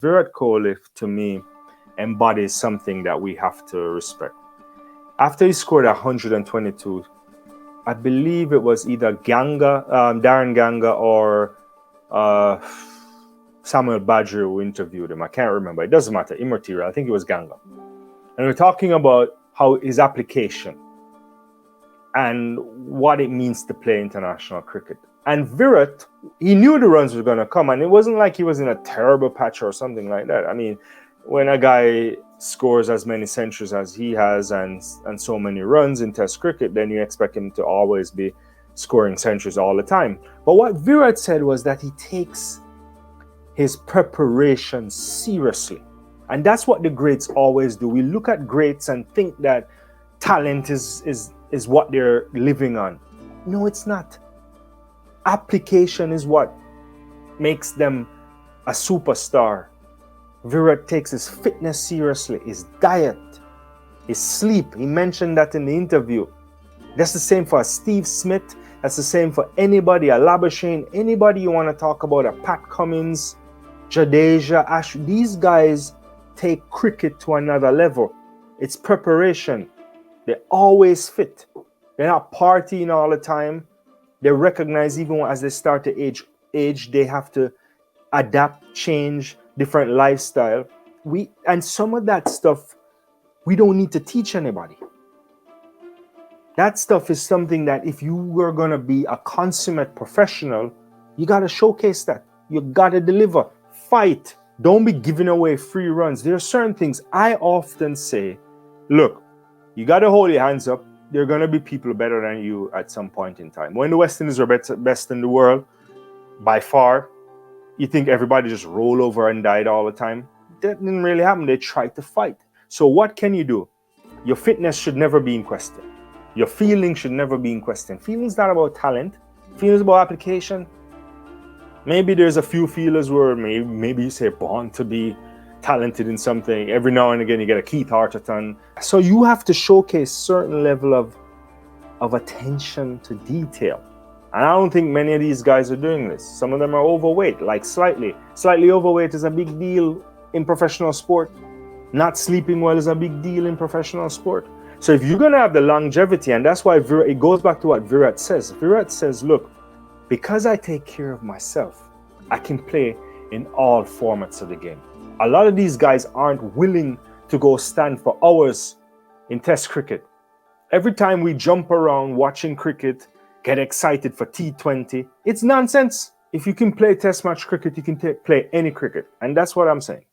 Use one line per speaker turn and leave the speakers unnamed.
Virat Kohli, to me, embodies something that we have to respect. After he scored 122, I believe it was either Darren Ganga, or uh, Samuel Badger who interviewed him. I can't remember. It doesn't matter. Immaterial. I think it was Ganga. And we're talking about how his application and what it means to play international cricket. And Virat, he knew the runs were going to come, and it wasn't like he was in a terrible patch or something like that. I mean, when a guy scores as many centuries as he has and so many runs in Test cricket, then you expect him to always be scoring centuries all the time. But what Virat said was that he takes his preparation seriously. And that's what the greats always do. We look at greats and think that talent is what they're living on. No, it's not. Application is what makes them a superstar. Virat takes his fitness seriously, his diet, his sleep. He mentioned that in the interview. That's the same for Steve Smith. That's the same for anybody, a Labuschagne, anybody you want to talk about, a Pat Cummins, Jadeja, Ash. These guys take cricket to another level. It's preparation. They're always fit. They're not partying all the time. They recognize even as they start to age, they have to adapt, change, different lifestyle. And some of that stuff, we don't need to teach anybody. That stuff is something that if you were going to be a consummate professional, you got to showcase that. You got to deliver. Fight. Don't be giving away free runs. There are certain things I often say, look, you got to hold your hands up. There are going to be people better than you at some point in time. When the West Indies were best in the world, by far, you think everybody just rolled over and died all the time? That didn't really happen. They tried to fight. So what can you do? Your fitness should never be in question. Your feelings should never be in question. Feelings not about talent. Feelings about application. Maybe there's a few feelers where maybe you say born to be talented in something. Every now and again you get a Keith Arterton. So you have to showcase certain level of attention to detail. And I don't think many of these guys are doing this. Some of them are overweight, like slightly. Slightly overweight is a big deal in professional sport. Not sleeping well is a big deal in professional sport. So if you're going to have the longevity, and that's why it goes back to what Virat says. Virat says, look, because I take care of myself, I can play in all formats of the game. A lot of these guys aren't willing to go stand for hours in Test cricket. Every time we jump around watching cricket, get excited for T20, it's nonsense. If you can play Test match cricket, you can play any cricket. And that's what I'm saying.